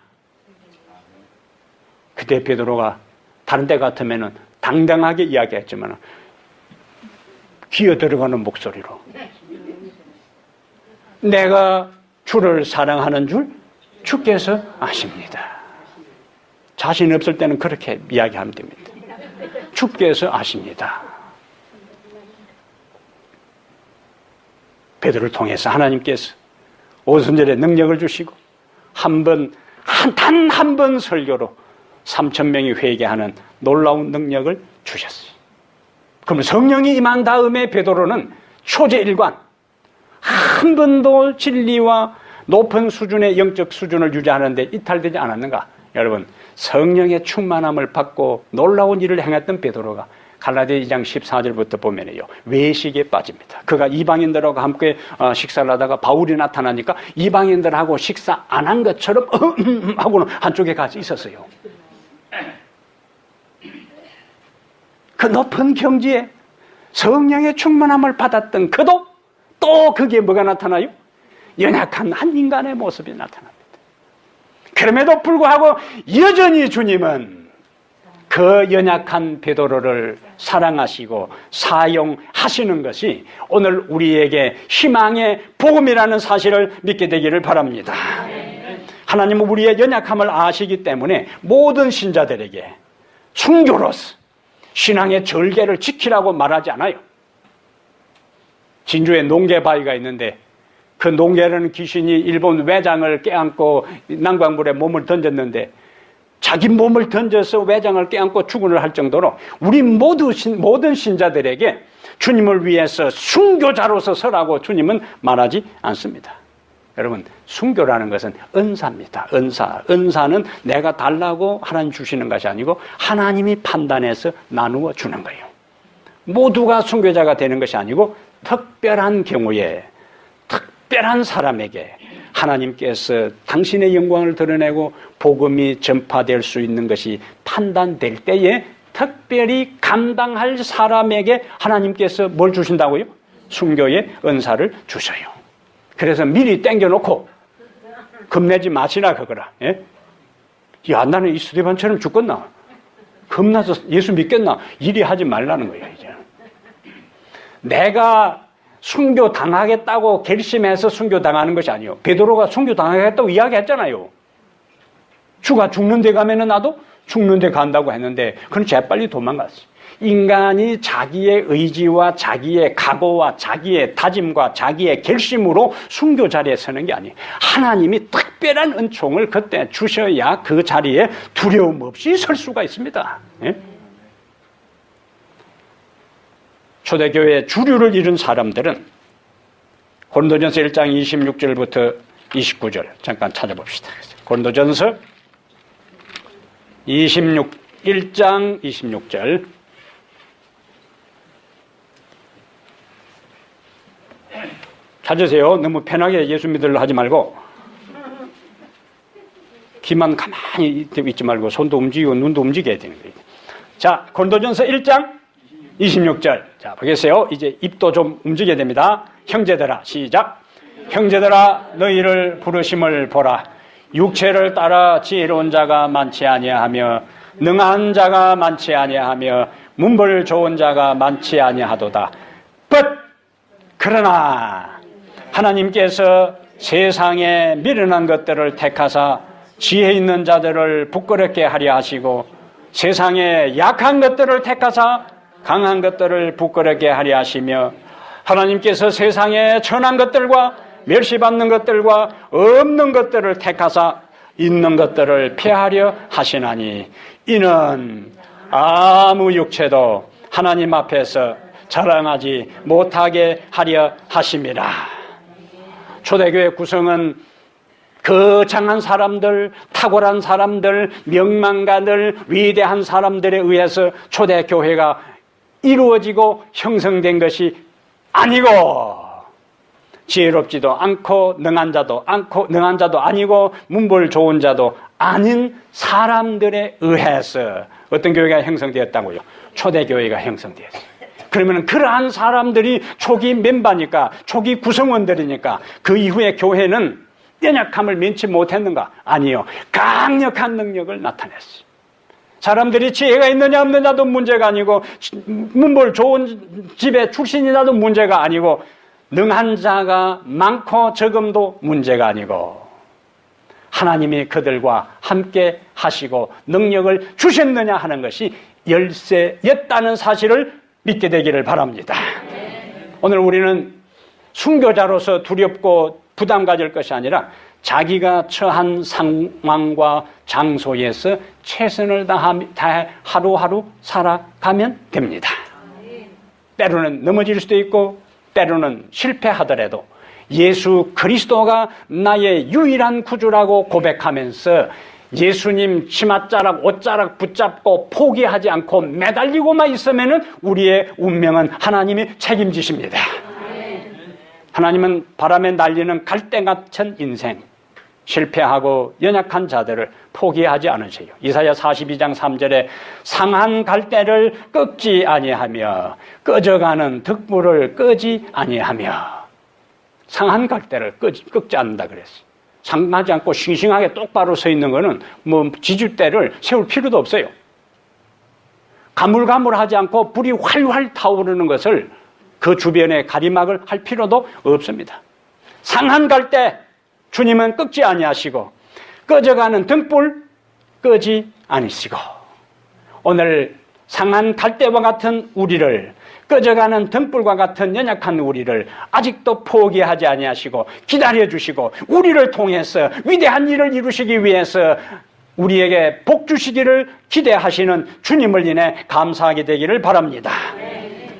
그때 베드로가 다른 데 같으면 당당하게 이야기했지만 기어 들어가는 목소리로 내가 주를 사랑하는 줄 주께서 아십니다. 자신 없을 때는 그렇게 이야기하면 됩니다. 주께서 아십니다. 베드로를 통해서 하나님께서 오순절에 능력을 주시고 단 한 번 설교로 3,000명이 회개하는 놀라운 능력을 주셨어요. 그러면 성령이 임한 다음에 베드로는 초제일관, 한 번도 진리와 높은 수준의 영적 수준을 유지하는데 이탈되지 않았는가? 여러분, 성령의 충만함을 받고 놀라운 일을 행했던 베드로가 갈라디아 2장 14절부터 보면요, 외식에 빠집니다. 그가 이방인들하고 함께 식사를 하다가 바울이 나타나니까 이방인들하고 식사 안 한 것처럼 하고는 한쪽에 가서 있었어요. 그 높은 경지에 성령의 충만함을 받았던 그도 또 그게 뭐가 나타나요? 연약한 한 인간의 모습이 나타납니다. 그럼에도 불구하고 여전히 주님은 그 연약한 베드로를 사랑하시고 사용하시는 것이 오늘 우리에게 희망의 복음이라는 사실을 믿게 되기를 바랍니다. 하나님은 우리의 연약함을 아시기 때문에 모든 신자들에게 순교로서 신앙의 절개를 지키라고 말하지 않아요. 진주에 농개바위가 있는데 그 농개라는 귀신이 일본 외장을 껴안고 난강물에 몸을 던졌는데 자기 몸을 던져서 외장을 껴안고 죽음을 할 정도로 우리 모든 신자들에게 주님을 위해서 순교자로서 서라고 주님은 말하지 않습니다. 여러분, 순교라는 것은 은사입니다. 은사는 내가 달라고 하나님 주시는 것이 아니고 하나님이 판단해서 나누어 주는 거예요. 모두가 순교자가 되는 것이 아니고 특별한 경우에 특별한 사람에게 하나님께서 당신의 영광을 드러내고 복음이 전파될 수 있는 것이 판단될 때에 특별히 감당할 사람에게 하나님께서 뭘 주신다고요? 순교의 은사를 주셔요. 그래서 미리 땡겨놓고 겁내지 마시라 그거라. 예? 야, 나는 이 스데반처럼 죽겠나? 겁나서 예수 믿겠나? 이리 하지 말라는 거예요. 이제. 내가 순교 당하겠다고 결심해서 순교 당하는 것이 아니에요. 베드로가 순교 당하겠다고 이야기했잖아요. 주가 죽는 데 가면은 나도 죽는 데 간다고 했는데 그건 재빨리 도망갔어요. 인간이 자기의 의지와 자기의 각오와 자기의 다짐과 자기의 결심으로 순교 자리에 서는 게 아니에요. 하나님이 특별한 은총을 그때 주셔야 그 자리에 두려움 없이 설 수가 있습니다. 예? 초대교회의 주류를 이룬 사람들은 고린도전서 1장 26절부터 29절 잠깐 찾아봅시다. 고린도전서 1장 26절 찾으세요. 너무 편하게 예수 믿으려 하지 말고 귀만 가만히 있지 말고 손도 움직이고 눈도 움직여야 되는 거예요. 자, 고린도전서 1장 26절. 자, 보겠어요. 이제 입도 좀 움직여야 됩니다. 형제들아, 시작. 형제들아, 너희를 부르심을 보라. 육체를 따라 지혜로운 자가 많지 아니하며 능한 자가 많지 아니하며 문벌 좋은 자가 많지 아니하도다. 그러나 하나님께서 세상에 미련한 것들을 택하사 지혜 있는 자들을 부끄럽게 하려 하시고 세상에 약한 것들을 택하사 강한 것들을 부끄럽게 하려 하시며 하나님께서 세상에 천한 것들과 멸시받는 것들과 없는 것들을 택하사 있는 것들을 폐하려 하시나니 이는 아무 육체도 하나님 앞에서 자랑하지 못하게 하려 하심이라. 초대교회 구성은 거창한 사람들, 탁월한 사람들, 명망가들, 위대한 사람들에 의해서 초대교회가 이루어지고 형성된 것이 아니고 지혜롭지도 않고 능한 자도 아니고 문벌 좋은 자도 아닌 사람들에 의해서 어떤 교회가 형성되었다고요? 초대교회가 형성되었어요. 그러면 그러한 사람들이 초기 멤버니까 초기 구성원들이니까 그 이후에 교회는 연약함을 면치 못했는가? 아니요. 강력한 능력을 나타냈어요. 사람들이 지혜가 있느냐 없느냐도 문제가 아니고 문벌 좋은 집의 출신이라도 문제가 아니고 능한 자가 많고 적음도 문제가 아니고 하나님이 그들과 함께 하시고 능력을 주셨느냐 하는 것이 열쇠였다는 사실을 믿게 되기를 바랍니다. 오늘 우리는 순교자로서 두렵고 부담 가질 것이 아니라 자기가 처한 상황과 장소에서 최선을 다해 하루하루 살아가면 됩니다. 때로는 넘어질 수도 있고 때로는 실패하더라도 예수 그리스도가 나의 유일한 구주라고 고백하면서 예수님 치맛자락 옷자락 붙잡고 포기하지 않고 매달리고만 있으면 우리의 운명은 하나님이 책임지십니다. 하나님은 바람에 날리는 갈대 같은 인생, 실패하고 연약한 자들을 포기하지 않으세요. 이사야 42장 3절에 상한 갈대를 꺾지 아니하며 꺼져가는 득불을 끄지 아니하며 상한 갈대를 꺾지 않는다 그랬어요. 상하지 않고 싱싱하게 똑바로 서 있는 거는 뭐 지주대를 세울 필요도 없어요. 가물가물하지 않고 불이 활활 타오르는 것을 그 주변에 가리막을 할 필요도 없습니다. 상한 갈 때 주님은 끄지 아니하시고 꺼져가는 등불 끄지 않으시고 오늘 상한 갈대와 같은 우리를 꺼져가는 등불과 같은 연약한 우리를 아직도 포기하지 아니하시고 기다려주시고 우리를 통해서 위대한 일을 이루시기 위해서 우리에게 복 주시기를 기대하시는 주님을 인해 감사하게 되기를 바랍니다.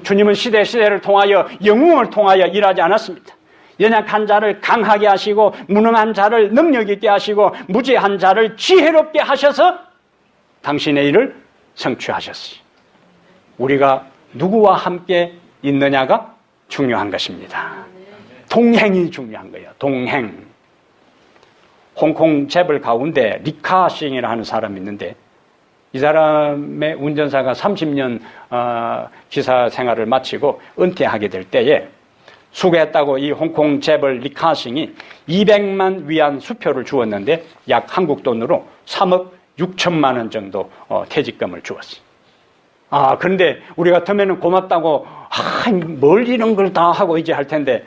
주님은 시대를 통하여 영웅을 통하여 일하지 않았습니다. 연약한 자를 강하게 하시고 무능한 자를 능력 있게 하시고 무지한 자를 지혜롭게 하셔서 당신의 일을 성취하셨어요. 우리가 누구와 함께 있느냐가 중요한 것입니다. 동행이 중요한 거예요. 동행. 홍콩 재벌 가운데 리카싱이라는 하는 사람이 있는데 이 사람의 운전사가 30년 기사 생활을 마치고 은퇴하게 될 때에 수고했다고 이 홍콩 재벌 리카싱이 200만 위안 수표를 주었는데 약 한국 돈으로 3억 6천만 원 정도 퇴직금을 주었어요. 그런데 우리 같으면 고맙다고 뭘 이런 걸 다 하고 이제 할 텐데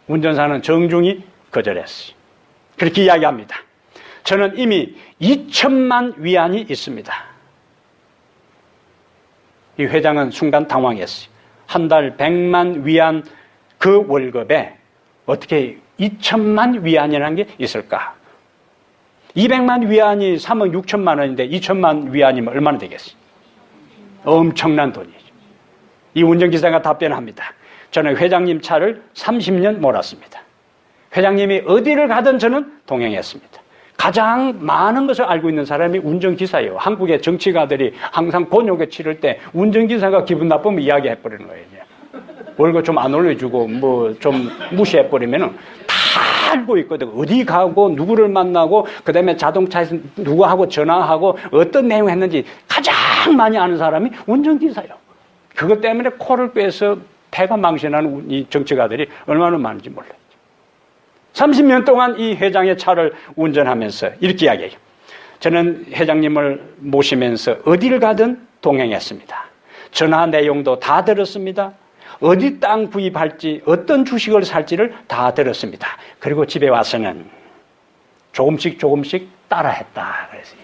운전사는 정중히 거절했어요. 그렇게 이야기합니다. 저는 이미 2천만 위안이 있습니다. 이 회장은 순간 당황했어요. 한 달 100만 위안 그 월급에 어떻게 2천만 위안이라는 게 있을까? 200만 위안이 3억 6천만 원인데 2천만 위안이면 얼마나 되겠어요? 엄청난 돈이죠. 이 운전기사가 답변합니다. 저는 회장님 차를 30년 몰았습니다. 회장님이 어디를 가든 저는 동행했습니다. 가장 많은 것을 알고 있는 사람이 운전기사예요. 한국의 정치가들이 항상 곤욕에 치를 때 운전기사가 기분 나쁘면 이야기해버리는 거예요. 월급 좀 안 올려주고 뭐 좀 무시해버리면 다 알고 있거든. 어디 가고 누구를 만나고 그다음에 자동차에서 누구하고 전화하고 어떤 내용 했는지 가장 많이 아는 사람이 운전기사예요. 그것 때문에 코를 빼서 폐가 망신하는 이 정치가들이 얼마나 많은지 몰라요. 30년 동안 이 회장의 차를 운전하면서 이렇게 이야기해요. 저는 회장님을 모시면서 어디를 가든 동행했습니다. 전화 내용도 다 들었습니다. 어디 땅 구입할지 어떤 주식을 살지를 다 들었습니다. 그리고 집에 와서는 조금씩 따라했다. 그랬어요.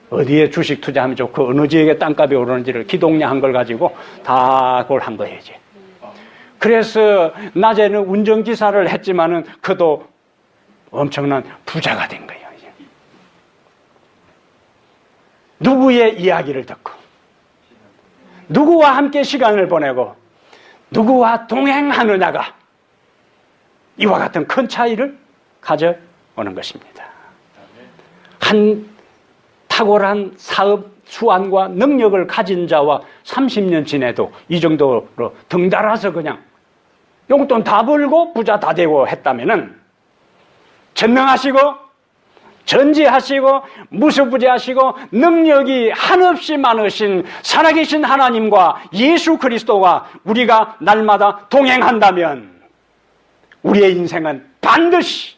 어디에 주식 투자하면 좋고 어느 지역에 땅값이 오르는지를 기동량 한 걸 가지고 다 그걸 한 거예요. 이제. 그래서 낮에는 운전기사를 했지만은 그도 엄청난 부자가 된 거예요. 이제. 누구의 이야기를 듣고 누구와 함께 시간을 보내고 누구와 동행하느냐가 이와 같은 큰 차이를 가져오는 것입니다. 한 탁월한 사업 수완과 능력을 가진 자와 30년 지내도 이 정도로 덩달아서 그냥 용돈 다 벌고 부자 다 되고 했다면은 전능하시고 전지하시고 무소부지하시고 능력이 한없이 많으신 살아계신 하나님과 예수 그리스도와 우리가 날마다 동행한다면 우리의 인생은 반드시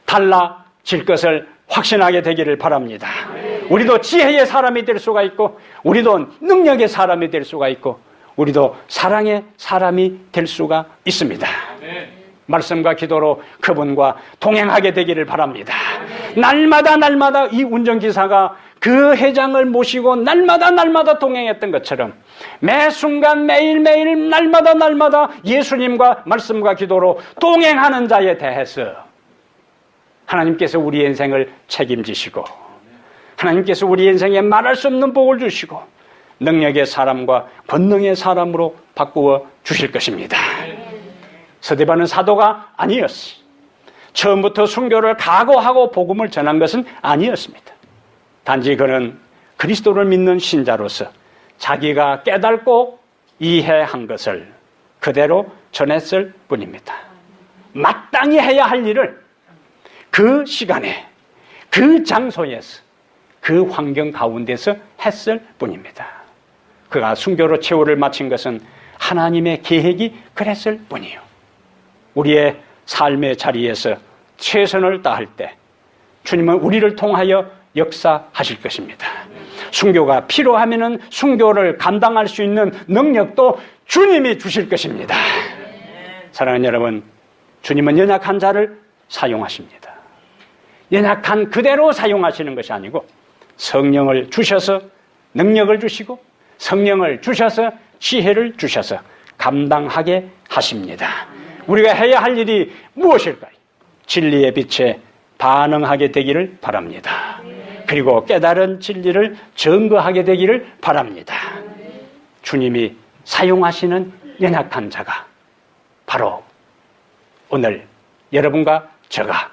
달라질 것을 확신하게 되기를 바랍니다. 우리도 지혜의 사람이 될 수가 있고 우리도 능력의 사람이 될 수가 있고 우리도 사랑의 사람이 될 수가 있습니다. 말씀과 기도로 그분과 동행하게 되기를 바랍니다. 날마다 이 운전기사가 그 회장을 모시고 날마다 동행했던 것처럼 매 순간 매일매일 날마다 예수님과 말씀과 기도로 동행하는 자에 대해서 하나님께서 우리 인생을 책임지시고 하나님께서 우리 인생에 말할 수 없는 복을 주시고 능력의 사람과 권능의 사람으로 바꾸어 주실 것입니다. 스데반은 사도가 아니었어요. 처음부터 순교를 각오하고 복음을 전한 것은 아니었습니다. 단지 그는 그리스도를 믿는 신자로서 자기가 깨닫고 이해한 것을 그대로 전했을 뿐입니다. 마땅히 해야 할 일을 그 시간에 그 장소에서 그 환경 가운데서 했을 뿐입니다. 그가 순교로 최후를 마친 것은 하나님의 계획이 그랬을 뿐이에요. 우리의 삶의 자리에서 최선을 다할 때 주님은 우리를 통하여 역사하실 것입니다. 순교가 필요하면은 순교를 감당할 수 있는 능력도 주님이 주실 것입니다. 사랑하는 여러분, 주님은 연약한 자를 사용하십니다. 연약한 그대로 사용하시는 것이 아니고 성령을 주셔서 능력을 주시고 성령을 주셔서 지혜를 주셔서 감당하게 하십니다. 우리가 해야 할 일이 무엇일까요? 진리의 빛에 반응하게 되기를 바랍니다. 그리고 깨달은 진리를 증거하게 되기를 바랍니다. 주님이 사용하시는 연약한 자가 바로 오늘 여러분과 저가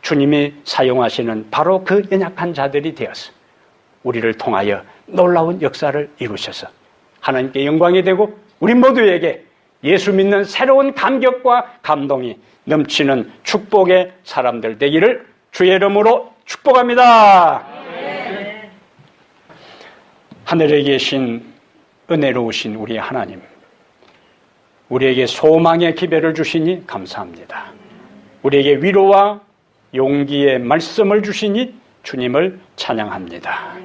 주님이 사용하시는 바로 그 연약한 자들이 되어서 우리를 통하여 놀라운 역사를 이루셔서 하나님께 영광이 되고 우리 모두에게 예수 믿는 새로운 감격과 감동이 넘치는 축복의 사람들 되기를 주의 이름으로 축복합니다. 하늘에 계신 은혜로우신 우리 하나님, 우리에게 소망의 기별을 주시니 감사합니다. 우리에게 위로와 용기의 말씀을 주시니 주님을 찬양합니다.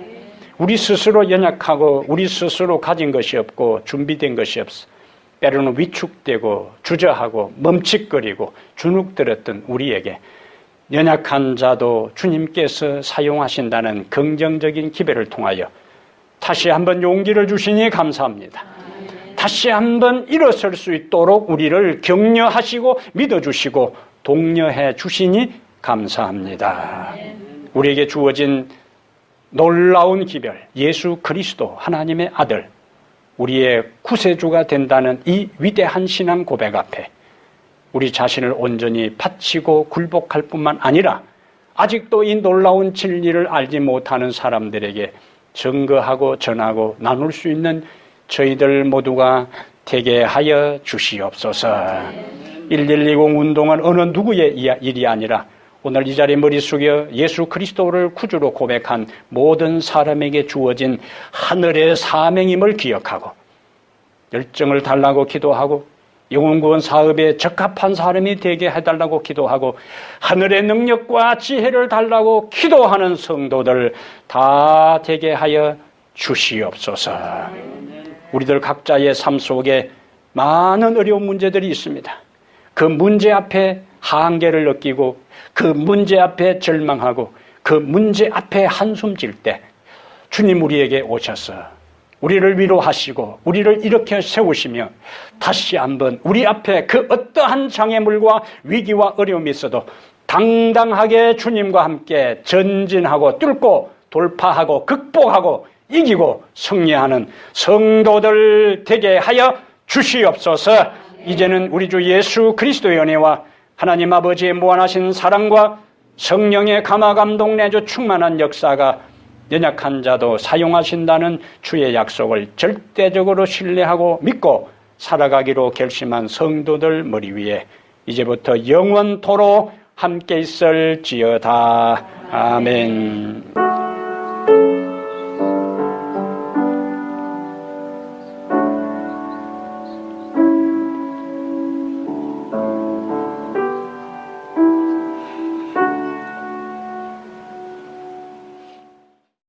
우리 스스로 연약하고 우리 스스로 가진 것이 없고 준비된 것이 없어 때로는 위축되고 주저하고 멈칫거리고 주눅들었던 우리에게 연약한 자도 주님께서 사용하신다는 긍정적인 기별을 통하여 다시 한번 용기를 주시니 감사합니다. 다시 한번 일어설 수 있도록 우리를 격려하시고 믿어주시고 독려해 주시니 감사합니다. 우리에게 주어진 놀라운 기별, 예수 그리스도 하나님의 아들, 우리의 구세주가 된다는 이 위대한 신앙 고백 앞에 우리 자신을 온전히 바치고 굴복할 뿐만 아니라 아직도 이 놀라운 진리를 알지 못하는 사람들에게 증거하고 전하고 나눌 수 있는 저희들 모두가 되게 하여 주시옵소서. 1120 운동은 어느 누구의 일이 아니라 오늘 이 자리에 머리 숙여 예수 그리스도를 구주로 고백한 모든 사람에게 주어진 하늘의 사명임을 기억하고 열정을 달라고 기도하고 영혼구원 사업에 적합한 사람이 되게 해달라고 기도하고 하늘의 능력과 지혜를 달라고 기도하는 성도들 다 되게 하여 주시옵소서. 우리들 각자의 삶 속에 많은 어려운 문제들이 있습니다. 그 문제 앞에 한계를 느끼고 그 문제 앞에 절망하고 그 문제 앞에 한숨 질 때 주님 우리에게 오셔서 우리를 위로하시고 우리를 일으켜 세우시며 다시 한번 우리 앞에 그 어떠한 장애물과 위기와 어려움이 있어도 당당하게 주님과 함께 전진하고 뚫고 돌파하고 극복하고 이기고 승리하는 성도들 되게 하여 주시옵소서. 이제는 우리 주 예수 그리스도의 은혜와 하나님 아버지의 무한하신 사랑과 성령의 감화 감동 내주 충만한 역사가 연약한 자도 사용하신다는 주의 약속을 절대적으로 신뢰하고 믿고 살아가기로 결심한 성도들 머리 위에 이제부터 영원토록 함께 있을지어다. 아멘.